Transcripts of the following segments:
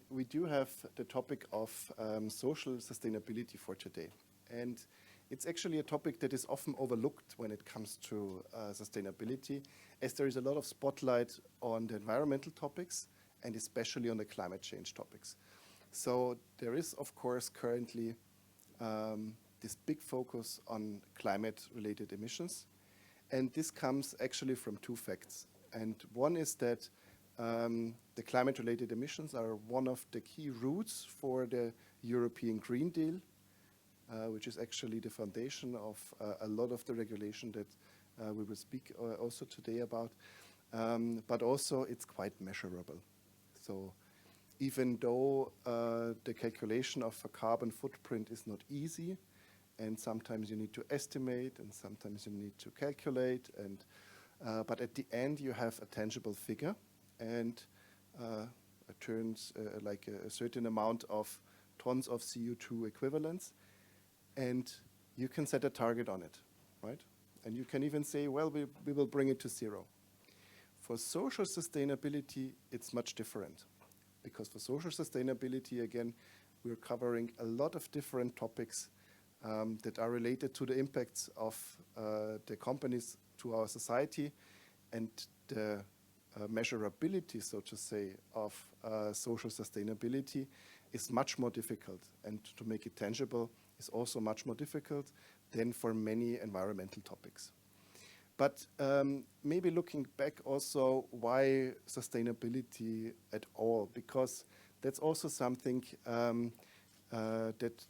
We do have the topic of social sustainability for today. And it's actually a topic that is often overlooked when it comes to sustainability, as there is a lot of spotlight on the environmental topics and especially on the climate change topics. So there is, of course, currently this big focus on climate-related emissions. And this comes actually from two facts. And one is that the climate-related emissions are one of the key roots for the European Green Deal, which is actually the foundation of a lot of the regulation that we will speak also today about. But also it's quite measurable. So even though the calculation of a carbon footprint is not easy, and sometimes you need to estimate, and sometimes you need to calculate, and but at the end you have a tangible figure, and it turns like a certain amount of tons of CO2 equivalents, and you can set a target on it, right? And you can even say, well, we will bring it to zero. For social sustainability, it's much different. Because for social sustainability, again, we're covering a lot of different topics that are related to the impacts of the companies to our society, and the measurability, so to say, of social sustainability is much more difficult. And to make it tangible is also much more difficult than for many environmental topics. But maybe looking back also, why sustainability at all? Because that's also something that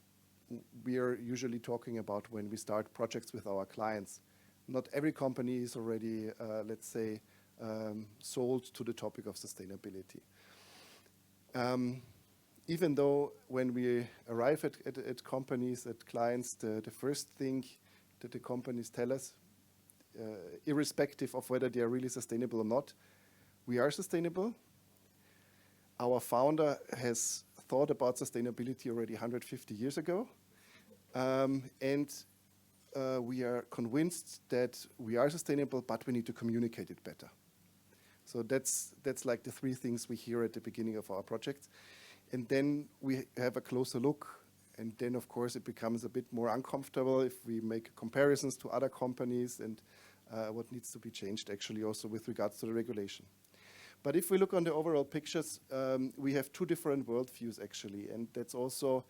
we are usually talking about when we start projects with our clients. Not every company is already, let's say, sold to the topic of sustainability. Even though when we arrive at companies, at clients, the first thing that the companies tell us, irrespective of whether they are really sustainable or not, we are sustainable. Our founder has thought about sustainability already 150 years ago. And we are convinced that we are sustainable, but we need to communicate it better. So that's like the three things we hear at the beginning of our project. And then we have a closer look. And then, of course, it becomes a bit more uncomfortable if we make comparisons to other companies and what needs to be changed, actually, also with regards to the regulation. But if we look on the overall pictures, we have two different worldviews, actually. And that's also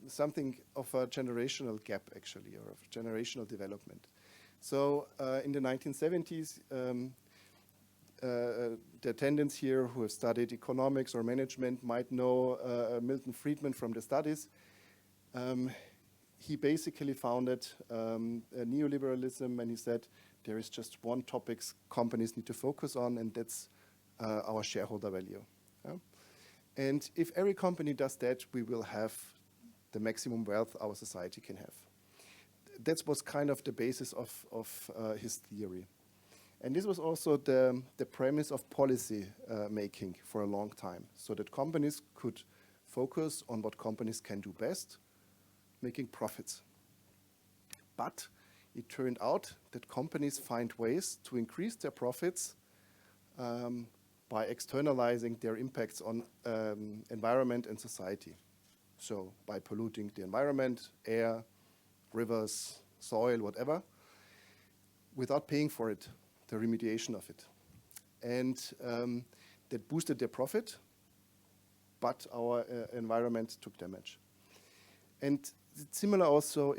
something of a generational gap, actually, or of generational development. So in the 1970s, the attendants here who have studied economics or management might know Milton Friedman from the studies. He basically founded neoliberalism, and he said there is just one topic companies need to focus on, and that's our shareholder value. Yeah? And if every company does that, we will have the maximum wealth our society can have. That was kind of the basis of his theory. And this was also the premise of policy making for a long time, so that companies could focus on what companies can do best, making profits. But it turned out that companies find ways to increase their profits by externalizing their impacts on environment and society. So by polluting the environment, air, rivers, soil, whatever, without paying for it, the remediation of it. And that boosted their profit, but our environment took damage. And it's similar also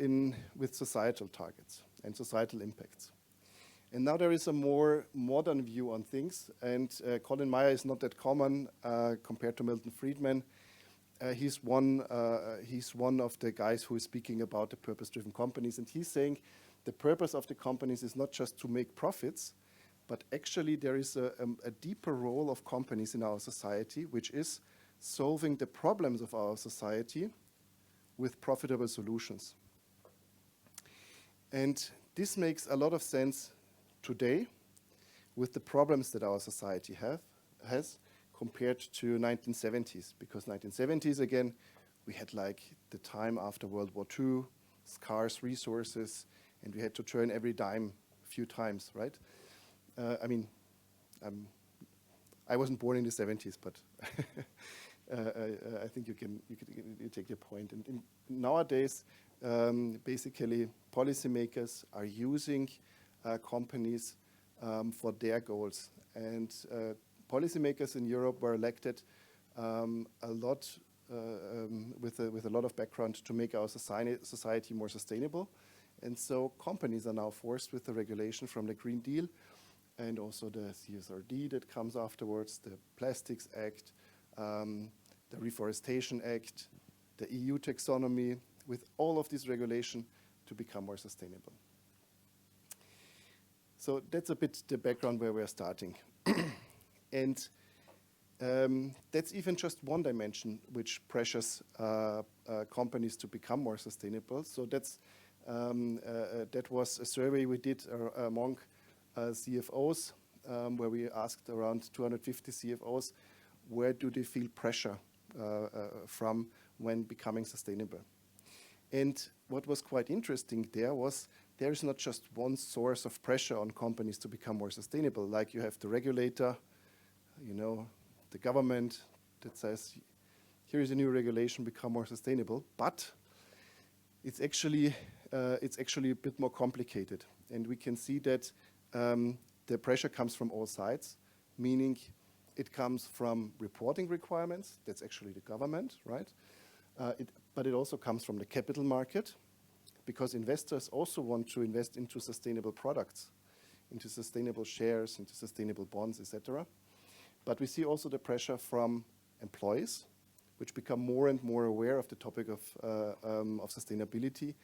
with societal targets and societal impacts. And now there is a more modern view on things, and Colin Meyer is not that common compared to Milton Friedman. He's one of the guys who is speaking about the purpose-driven companies, and he's saying the purpose of the companies is not just to make profits, but actually there is a deeper role of companies in our society, which is solving the problems of our society with profitable solutions. And this makes a lot of sense today with the problems that our society has compared to 1970s, because 1970s, again, we had like the time after World War II, scarce resources, and we had to turn every dime a few times, right? I I wasn't born in the 70s, but I think you take your point. And nowadays, basically, policymakers are using companies for their goals. And policymakers in Europe were elected a lot with a lot of background to make our society more sustainable. And so companies are now forced with the regulation from the Green Deal and also the CSRD that comes afterwards, the Plastics Act, the Reforestation Act, the EU taxonomy, with all of this regulation to become more sustainable. So that's a bit the background where we're starting. And that's even just one dimension which pressures companies to become more sustainable. So that's that was a survey we did among CFOs, where we asked around 250 CFOs, where do they feel pressure from when becoming sustainable? And what was quite interesting there was there is not just one source of pressure on companies to become more sustainable. Like you have the regulator, you know, the government that says, here is a new regulation, become more sustainable. But it's actually a bit more complicated. And we can see that the pressure comes from all sides, meaning it comes from reporting requirements. That's actually the government, right? But it also comes from the capital market, because investors also want to invest into sustainable products, into sustainable shares, into sustainable bonds, etc. But we see also the pressure from employees, which become more and more aware of the topic of sustainability,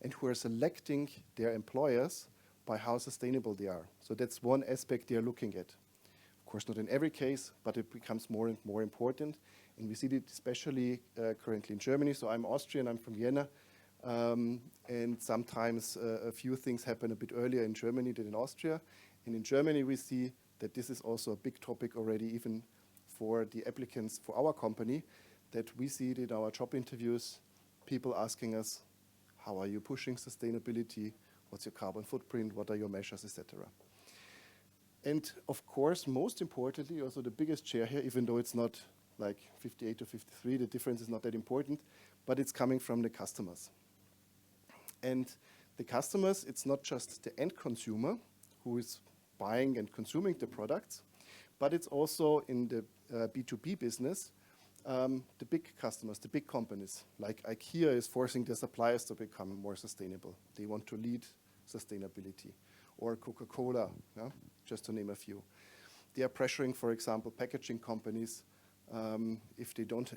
and who are selecting their employers by how sustainable they are. So that's one aspect they are looking at. Of course, not in every case, but it becomes more and more important. And we see it especially currently in Germany. So I'm Austrian, I'm from Vienna. And sometimes a few things happen a bit earlier in Germany than in Austria. And in Germany, we see that this is also a big topic already, even for the applicants for our company, that we see it in our job interviews, people asking us, how are you pushing sustainability? What's your carbon footprint? What are your measures, etc. And of course, most importantly, also the biggest share here, even though it's not like 58 to 53, the difference is not that important, but it's coming from the customers. And the customers, it's not just the end consumer who is buying and consuming the products, but it's also in the B2B business, the big customers, the big companies, like IKEA is forcing their suppliers to become more sustainable. They want to lead sustainability. Or Coca-Cola, yeah? Just to name a few. They are pressuring, for example, packaging companies. If you don't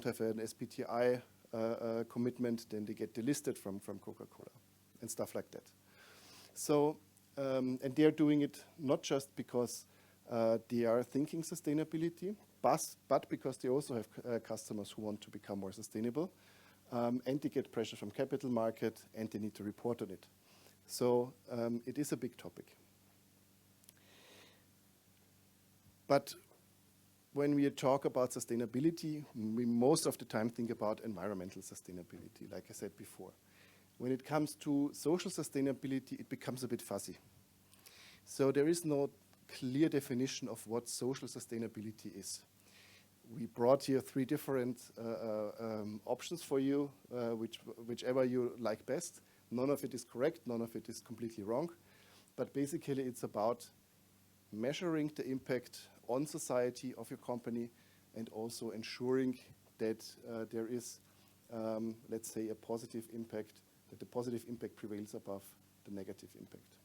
have an SBTi commitment, then they get delisted from Coca-Cola and stuff like that. So, and they're doing it not just because they are thinking sustainability, but because they also have customers who want to become more sustainable, and they get pressure from capital market, and they need to report on it. So it is a big topic. But when we talk about sustainability, we most of the time think about environmental sustainability, like I said before. When it comes to social sustainability, it becomes a bit fuzzy. So there is no clear definition of what social sustainability is. We brought here 3 different options for you, whichever you like best. None of it is correct, none of it is completely wrong. But basically it's about measuring the impact on society of your company and also ensuring that there is, let's say, a positive impact, that the positive impact prevails above the negative impact.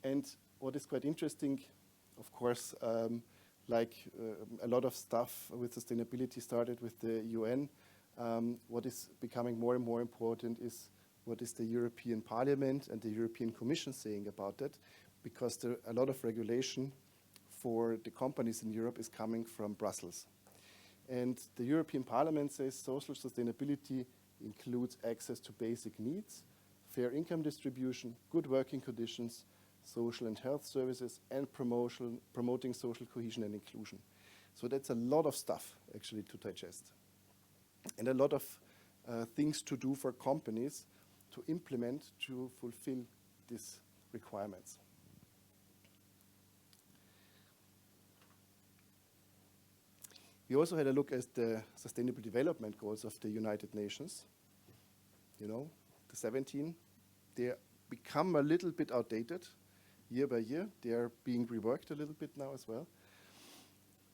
And what is quite interesting, of course, a lot of stuff with sustainability started with the UN. What is becoming more and more important is what is the European Parliament and the European Commission saying about that, because a lot of regulation for the companies in Europe is coming from Brussels. And the European Parliament says social sustainability includes access to basic needs, fair income distribution, good working conditions, social and health services, and promoting social cohesion and inclusion. So that's a lot of stuff, actually, to digest. And a lot of things to do for companies to implement to fulfill these requirements. We also had a look at the Sustainable Development Goals of the United Nations. You know, the 17. They become a little bit outdated year by year. They are being reworked a little bit now as well.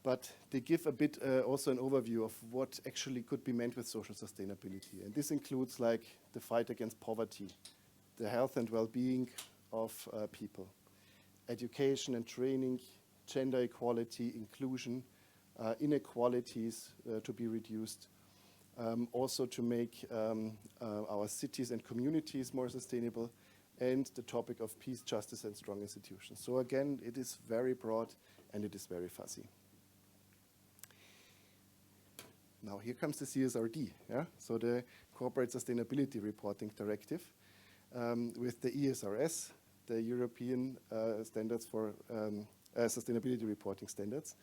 But they give a bit also an overview of what actually could be meant with social sustainability. And this includes like the fight against poverty, the health and well-being of people, education and training, gender equality, inclusion, inequalities to be reduced, also to make our cities and communities more sustainable, and the topic of peace, justice, and strong institutions. So again, it is very broad and it is very fuzzy. Now here comes the CSRD, yeah? So the Corporate Sustainability Reporting Directive with the ESRS, the European Standards for Sustainability Reporting Standards,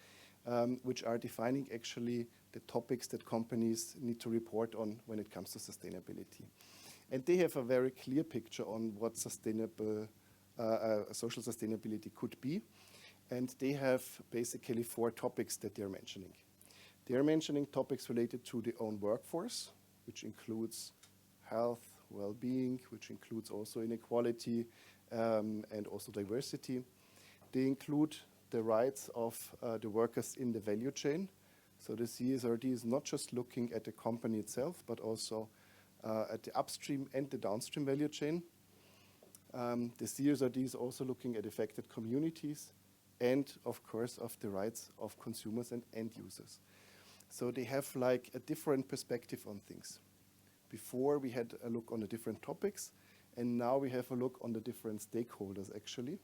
which are defining actually the topics that companies need to report on when it comes to sustainability. And they have a very clear picture on what sustainable, social sustainability could be. And they have basically 4 topics that they're mentioning. They are mentioning topics related to the own workforce, which includes health, well-being, which includes also inequality and also diversity. They include the rights of the workers in the value chain. So the CSRD is not just looking at the company itself, but also at the upstream and the downstream value chain. The CSRD is also looking at affected communities and, of course, of the rights of consumers and end users. So they have like a different perspective on things. Before we had a look on the different topics, and now we have a look on the different stakeholders actually.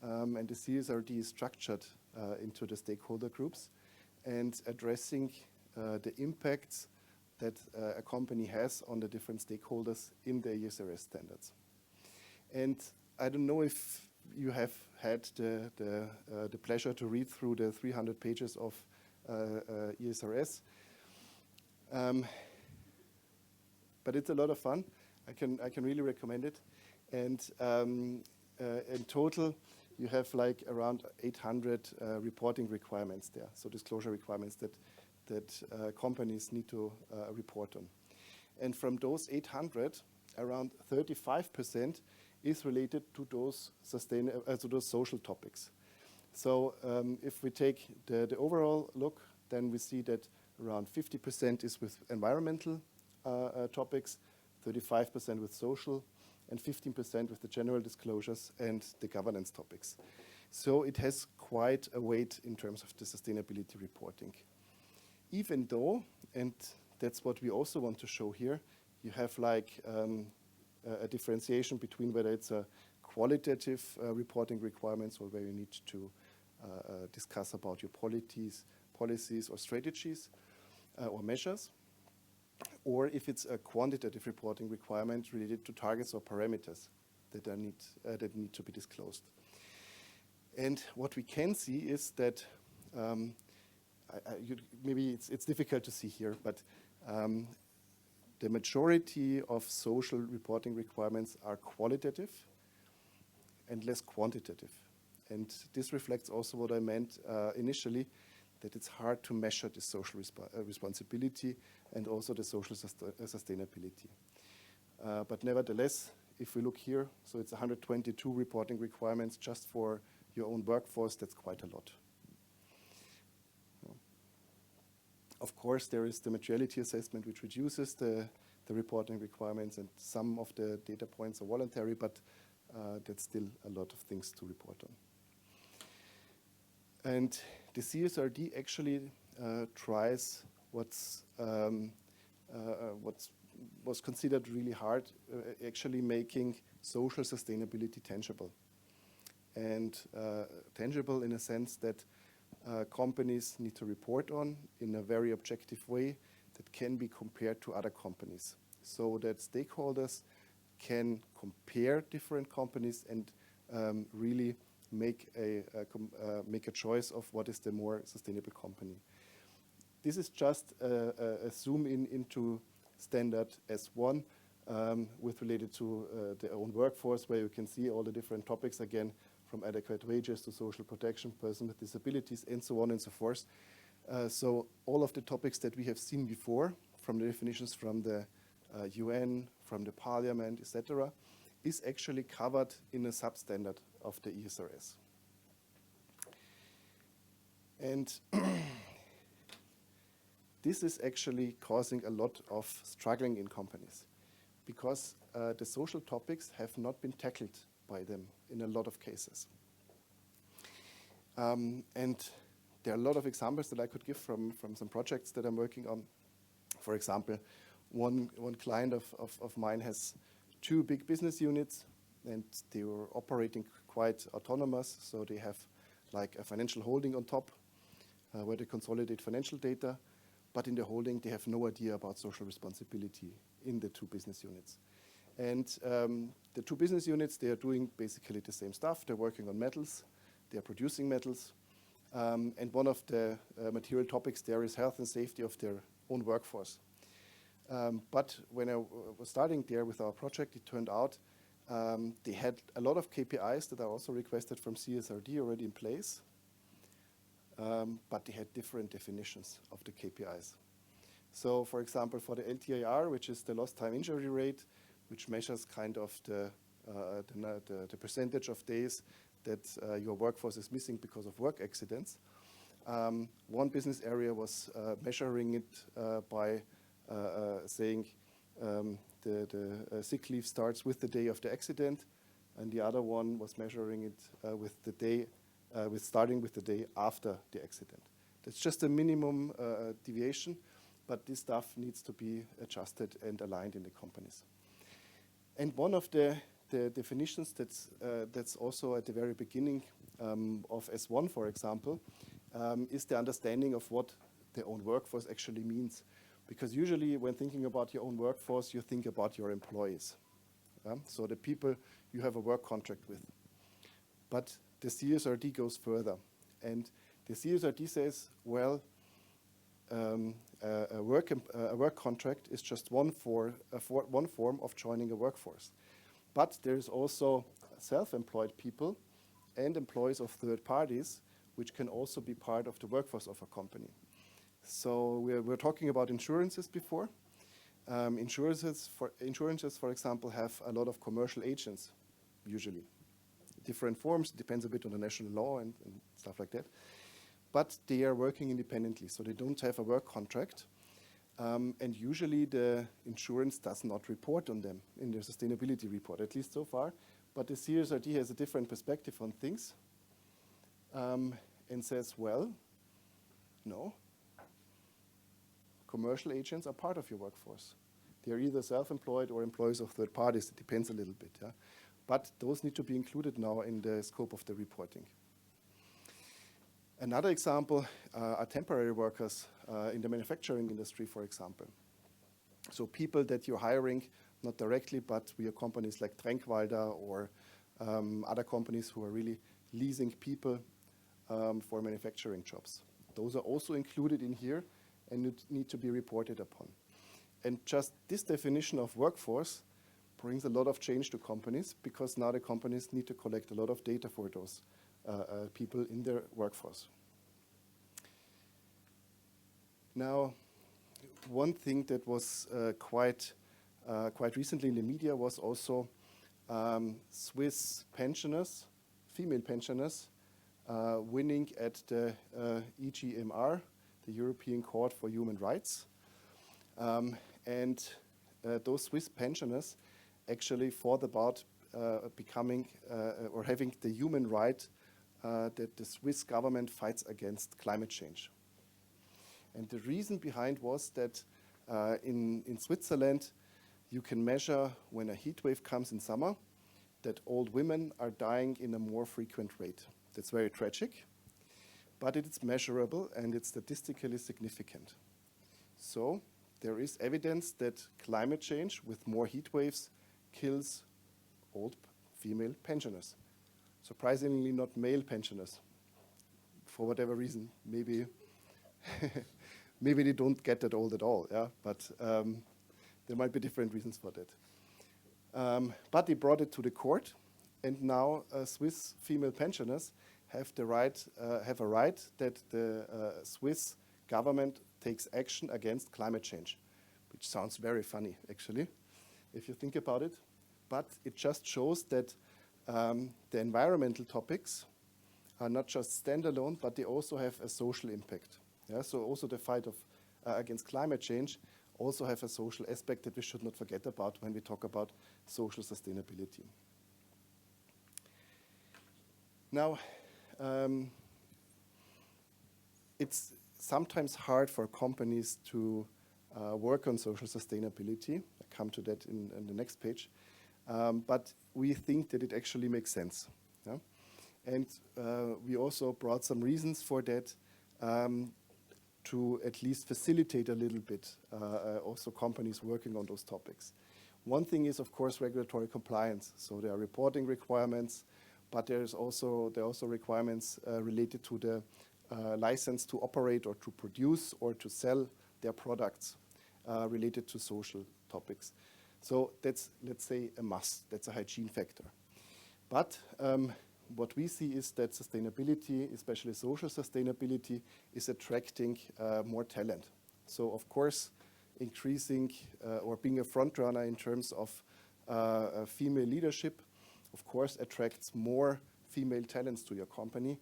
And the CSRD is structured into the stakeholder groups and addressing the impacts that a company has on the different stakeholders in the ESRS standards. And I don't know if you have had the pleasure to read through the 300 pages of ESRS, but it's a lot of fun. I can really recommend it. And in total, you have like around 800 reporting requirements there, so disclosure requirements that companies need to report on. And from those 800, around 35% is related to those social topics. So if we take the overall look, then we see that around 50% is with environmental topics, 35% with social, and 15% with the general disclosures and the governance topics. So it has quite a weight in terms of the sustainability reporting. Even though, and that's what we also want to show here, you have like a differentiation between whether it's a qualitative reporting requirements or where you need to discuss about your policies or strategies or measures, or if it's a quantitative reporting requirement related to targets or parameters that need to be disclosed. And what we can see is that maybe it's difficult to see here, but the majority of social reporting requirements are qualitative and less quantitative. And this reflects also what I meant initially, that it's hard to measure the social responsibility and also the social sustainability. But nevertheless, if we look here, so it's 122 reporting requirements just for your own workforce. That's quite a lot. Of course, there is the materiality assessment, which reduces the reporting requirements, and some of the data points are voluntary, but that's still a lot of things to report on. And the CSRD actually tries what was considered really hard, actually making social sustainability tangible. And tangible in a sense that companies need to report on in a very objective way that can be compared to other companies, so that stakeholders can compare different companies and really make a choice of what is the more sustainable company. This is just a zoom into standard S1 with related to their own workforce, where you can see all the different topics again, from adequate wages to social protection, person with disabilities, and so on and so forth. So all of the topics that we have seen before, from the definitions from the UN, from the Parliament, etc., is actually covered in a substandard of the ESRS. And this is actually causing a lot of struggling in companies, because the social topics have not been tackled by them in a lot of cases. And there are a lot of examples that I could give from some projects that I'm working on. For example, one client of mine has 2 big business units, and they were operating quite autonomous. So they have like a financial holding on top, where they consolidate financial data. But in the holding, they have no idea about social responsibility in the 2 business units. And the 2 business units, they are doing basically the same stuff. They're working on metals. They're producing metals. And one of the material topics there is health and safety of their own workforce. But when I was starting there with our project, it turned out they had a lot of KPIs that are also requested from CSRD already in place. But they had different definitions of the KPIs. So, for example, for the LTIR, which is the lost time injury rate, which measures kind of the percentage of days that your workforce is missing because of work accidents, one business area was measuring it by saying the sick leave starts with the day of the accident, and the other one was measuring it with the day with starting with the day after the accident. That's just a minimum deviation, but this stuff needs to be adjusted and aligned in the companies. And one of the definitions that's also at the very beginning of S1, for example, is the understanding of what the own workforce actually means. Because usually when thinking about your own workforce, you think about your employees. So the people you have a work contract with. But the CSRD goes further. And the CSRD says, well, a work contract is just one form of joining a workforce. But there's also self-employed people and employees of third parties, which can also be part of the workforce of a company. So we're talking about insurances before. Insurances, for example, have a lot of commercial agents, usually. Different forms, depends a bit on the national law and stuff like that. But they are working independently, so they don't have a work contract. And usually the insurance does not report on them in their sustainability report, at least so far. But the CSRD has a different perspective on things and says, well, no, commercial agents are part of your workforce. They're either self-employed or employees of third parties. It depends a little bit. Yeah? But those need to be included now in the scope of the reporting. Another example are temporary workers in the manufacturing industry, for example. So people that you're hiring, not directly, but via companies like Tränkwalder or other companies who are really leasing people for manufacturing jobs. Those are also included in here and need to be reported upon. And just this definition of workforce brings a lot of change to companies, because now the companies need to collect a lot of data for those people in their workforce. Now, one thing that was quite recently in the media was also Swiss pensioners, female pensioners, winning at the EGMR, the European Court for Human Rights. And those Swiss pensioners actually fought about becoming or having the human right that the Swiss government fights against climate change. And the reason behind was that in Switzerland, you can measure when a heat wave comes in summer, that old women are dying in a more frequent rate. That's very tragic, but it's measurable and it's statistically significant. So there is evidence that climate change with more heat waves kills old female pensioners. Surprisingly, not male pensioners, for whatever reason. Maybe maybe they don't get that old at all, yeah? But there might be different reasons for that. But they brought it to the court, and now Swiss female pensioners have a right that the Swiss government takes action against climate change, which sounds very funny, actually, if you think about it. But it just shows that the environmental topics are not just standalone, but they also have a social impact. Yeah? So also the fight against climate change also have a social aspect that we should not forget about when we talk about social sustainability. Now, it's sometimes hard for companies to work on social sustainability. I come to that in the next page. But we think that it actually makes sense. Yeah? And we also brought some reasons for that to at least facilitate a little bit also companies working on those topics. One thing is, of course, regulatory compliance. So there are reporting requirements, but there are also requirements related to the license to operate or to produce or to sell their products related to social topics. So that's, let's say, a must. That's a hygiene factor. But what we see is that sustainability, especially social sustainability, is attracting more talent. So, of course, increasing or being a front runner in terms of female leadership, of course, attracts more female talents to your company,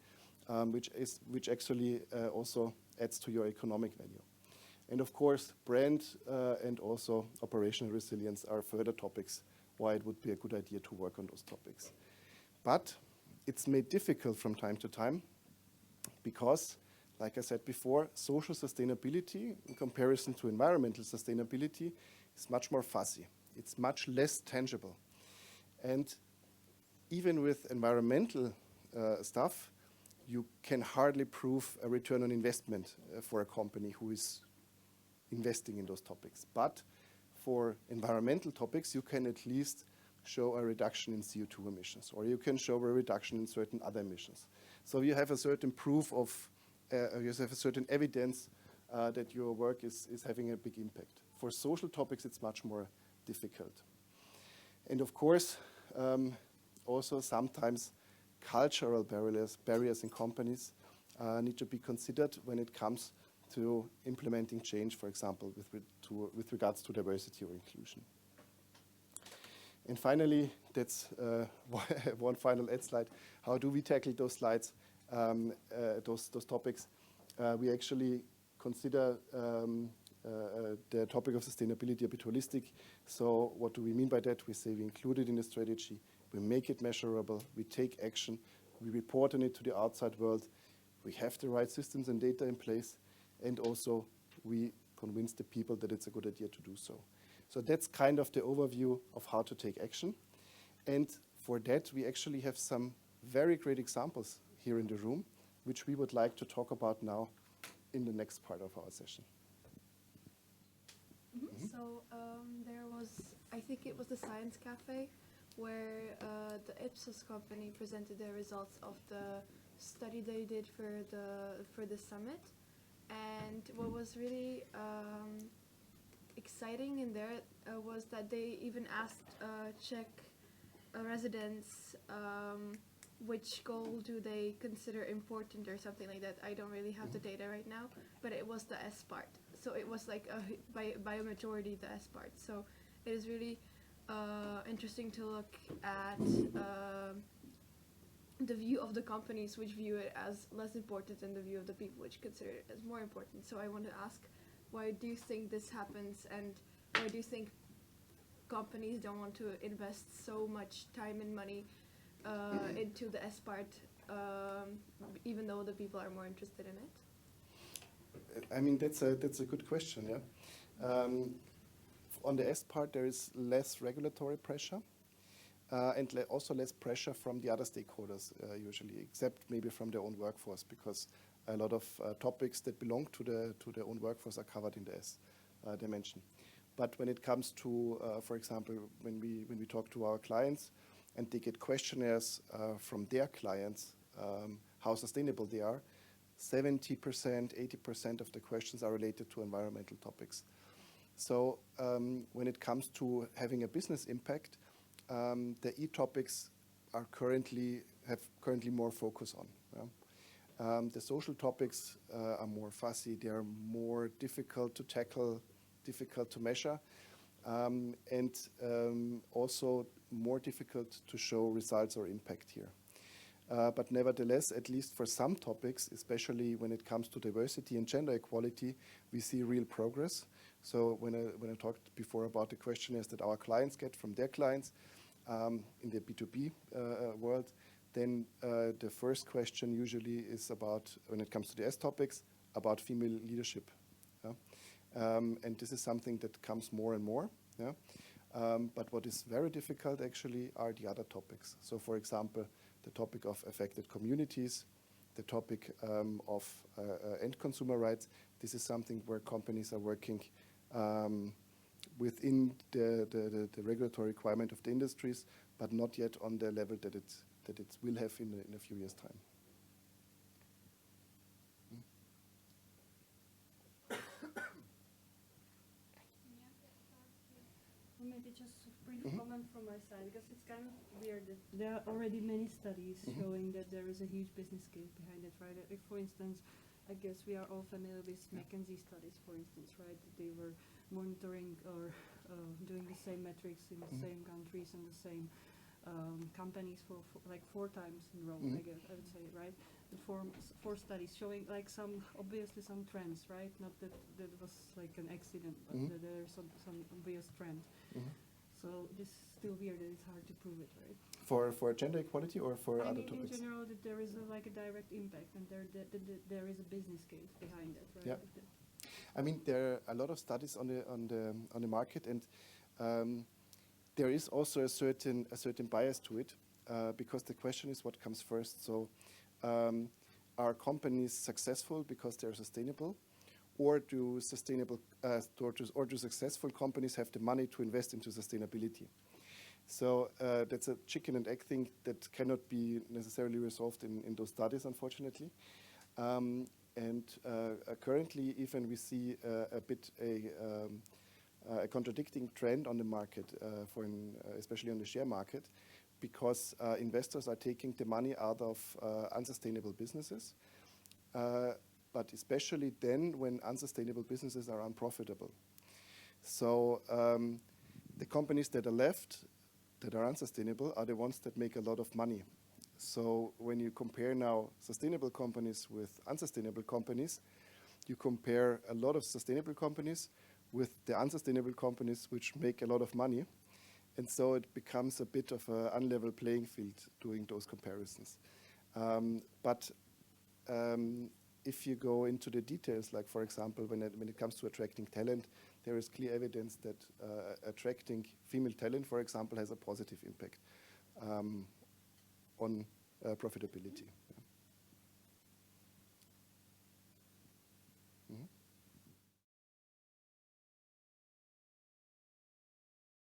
which actually also adds to your economic value. And of course, brand and also operational resilience are further topics why it would be a good idea to work on those topics. But it's made difficult from time to time because, like I said before, social sustainability in comparison to environmental sustainability is much more fuzzy. It's much less tangible. And even with environmental stuff, you can hardly prove a return on investment for a company who is investing in those topics. But for environmental topics, you can at least show a reduction in CO2 emissions, or you can show a reduction in certain other emissions. So you have a certain proof of, you have a certain evidence that your work is having a big impact. For social topics, it's much more difficult. And of course, also sometimes cultural barriers in companies need to be considered when it comes to implementing change, for example, with regards to diversity or inclusion. And finally, that's one final ad slide. How do we tackle those slides, those topics? We actually consider the topic of sustainability a bit holistic. So what do we mean by that? We say we include it in the strategy, we make it measurable, we take action, we report on it to the outside world, we have the right systems and data in place, and also we convince the people that it's a good idea to do so. So that's kind of the overview of how to take action. And for that, we actually have some very great examples here in the room, which we would like to talk about now in the next part of our session. Mm-hmm. So there was, I think it was the Science Cafe, where the Ipsos company presented the results of the study they did for the summit. And what was really exciting in there was that they even asked Czech residents which goal do they consider important or something like that. I don't really have the data right now, but it was the S part. So it was like by a majority the S part. So it is really interesting to look at the view of the companies which view it as less important than the view of the people which consider it as more important. So I want to ask, why do you think this happens, and why do you think companies don't want to invest so much time and money into the S part, even though the people are more interested in it? I mean, that's a good question, yeah. On the S part, there is less regulatory pressure. And also less pressure from the other stakeholders usually, except maybe from their own workforce, because a lot of topics that belong to their own workforce are covered in the S dimension. But when it comes to, for example, when we talk to our clients and they get questionnaires from their clients, how sustainable they are, 70%, 80% of the questions are related to environmental topics. So when it comes to having a business impact, the E topics are currently more focus on. Yeah? The social topics are more fussy. They are more difficult to tackle, difficult to measure, and also more difficult to show results or impact here. But nevertheless, at least for some topics, especially when it comes to diversity and gender equality, we see real progress. So when I talked before about the questionnaires that our clients get from their clients in the B2B world, then the first question usually is about, when it comes to the S topics, about female leadership. And this is something that comes more and more. But what is very difficult actually are the other topics. So for example, the topic of affected communities, the topic of end consumer rights. This is something where companies are working within the regulatory requirement of the industries, but not yet on the level that it will have in a few years' time. Maybe just a brief comment from my side, because it's kind of weird that there are already many studies showing that there is a huge business case behind it, right? If, for instance, I guess we are all familiar with McKinsey studies, for instance, right? That they were monitoring or doing the same metrics in the same countries and the same companies for like 4 times in a row, I guess I would say, right? And four studies showing like obviously some trends, right? Not that that was like an accident, but that there's some obvious trend. So this is still weird that it's hard to prove it, right? For gender equality or for other topics? In general, that there is like a direct impact and there is a business case behind it, right? Yeah. I mean, there are a lot of studies on the market, and there is also a certain bias to it, because the question is what comes first. So, are companies successful because they're sustainable, or do successful companies have the money to invest into sustainability? So that's a chicken and egg thing that cannot be necessarily resolved in those studies, unfortunately. Currently, even we see a bit a contradicting trend on the market, especially on the share market, because investors are taking the money out of unsustainable businesses, but especially then when unsustainable businesses are unprofitable. So the companies that are left, that are unsustainable, are the ones that make a lot of money. So when you compare now sustainable companies with unsustainable companies, you compare a lot of sustainable companies with the unsustainable companies which make a lot of money. And so it becomes a bit of an unlevel playing field doing those comparisons. But if you go into the details, like for example, when it comes to attracting talent, there is clear evidence that attracting female talent, for example, has a positive impact on profitability.